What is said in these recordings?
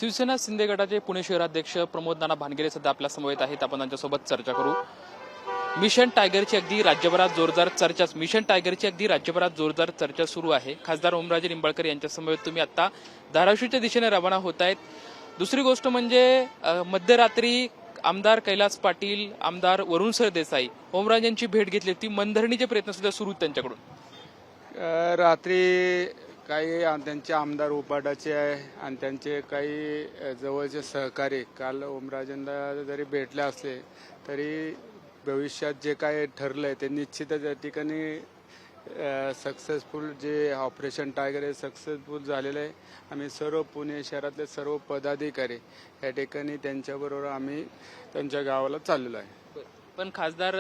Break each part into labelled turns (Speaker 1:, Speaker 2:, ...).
Speaker 1: शिवसेना शिंदे गटाचे पुणे शहराध्यक्ष प्रमोद नाना भानगिरे सध्या आपल्या समवेत आहेत। आपण त्यांच्यासोबत चर्चा करू। मिशन टायगरची अगदी राज्यभरात जोरदार चर्चा सुरू आहे। खासदार ओमराजे निंबाळकर यांच्या समवेत तुम्ही आता धाराशिवच्या दिशेने रवाना होत आहेत। दुसरी गोष्ट म्हणजे मध्यरात्री आमदार कैलास पाटील, आमदार वरुण सरदेसाई ओमराजेंची भेट घेतली। ती मनधरणीचे प्रयत्न सुद्धा सुरू आहेत त्यांच्याकडून।
Speaker 2: रात्री काही त्यांचे आमदार उपाडाचे आहे आणि त्यांचे काही जवळचे सहकारी काल ओमराजेंना जरी भेटले असले तरी भविष्यात जे काय ठरलंय ते निश्चितच या ठिकाणी सक्सेसफुल जे ऑपरेशन टायगर हे सक्सेसफुल झालेलं आहे। आम्ही सर्व पुणे शहरातले सर्व पदाधिकारी या ठिकाणी त्यांच्याबरोबर आम्ही त्यांच्या गावाला चाललेलो आहे।
Speaker 1: पण खासदार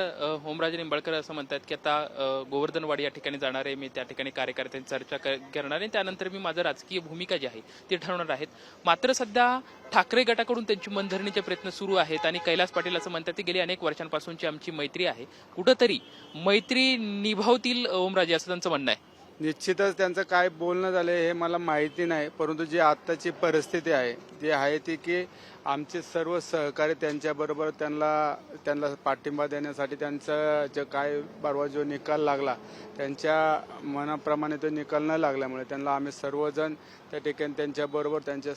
Speaker 1: ओमराजे निंबाळकर असं म्हणतात की आता गोवर्धनवाडी या ठिकाणी जाणार आहे, मी त्या ठिकाणी कार्यकर्त्यांची चर्चा करणार आहे, त्यानंतर मी माझं राजकीय भूमिका जी आहे ती ठरवणार आहेत। मात्र सध्या ठाकरे गटाकडून त्यांची मनधरणीचे प्रयत्न सुरू आहेत आणि कैलास पाटील असं म्हणतात की गेली अनेक वर्षांपासूनची आमची मैत्री आहे, कुठंतरी मैत्री निभावतील ओमराजे असं त्यांचं म्हणणं आहे।
Speaker 2: निश्चितच त्यांचं काय बोलणं झालं हे मला माहिती नाही, परंतु जी आत्ताची परिस्थिती आहे ती आहे ती की आमचे सर्व सहकारी त्यांच्याबरोबर त्यांना पाठिंबा देण्यासाठी त्यांचा जे काय परवा जो निकाल लागला त्यांच्या मनाप्रमाणे तो निकाल न लागल्यामुळे त्यांना आम्ही सर्वजण त्या ठिकाणी त्यांच्याबरोबर त्यांच्या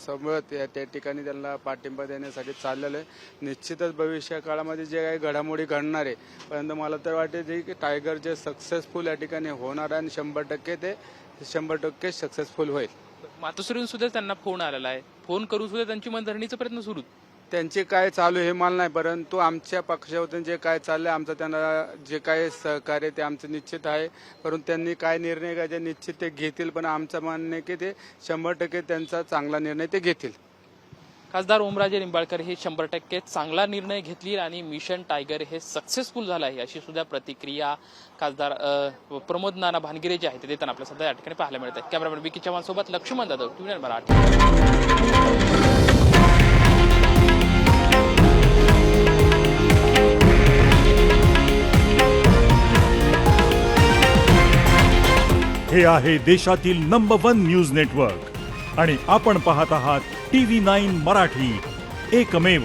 Speaker 2: समवेत त्या ठिकाणी त्यांना पाठिंबा देण्यासाठी चाललेलं आहे। निश्चितच भविष्य काळामध्ये जे काही घडामोडी घडणार आहे, परंतु मला तर वाटते की टायगर जे सक्सेसफुल या ठिकाणी होणार आहे आणि 100% सक्सेसफुल होईल।
Speaker 1: मातोश्रीहून सुद्धा त्यांना फोन आलेला आहे, फोन करून सुद्धा त्यांची मनधरणीचा प्रयत्न सुरू।
Speaker 2: त्यांचे काय चालू हे मला नाही, परंतु आमच्या पक्षावरून जे काय चाललंय आमचं त्यांना जे काय सहकार्य ते आमचं निश्चित आहे, परंतु त्यांनी काय निर्णय घ्यायचे निश्चित ते घेतील, पण आमचं म्हणणं आहे की ते 100% त्यांचा चांगला निर्णय ते घेतील।
Speaker 1: खासदार ओमराजे निंबाळकर हे 100% चांगला निर्णय घेतली आणि मिशन टायगर हे सक्सेसफुल झालं आहे अशी सुद्धा प्रतिक्रिया खासदार प्रमोद नाना भानगिरे जे आहेत ते देताना आपल्या सध्या या ठिकाणी पाहायला मिळत आहे। कॅमेरामॅन विकी चव्हाण सोबत लक्ष्मण जाधव, टीव्ही मराठी।
Speaker 3: हे आहे देशातील नंबर 1 न्यूज नेटवर्क आणि आपण पाहत आहात TV9 मराठी, एकमेव।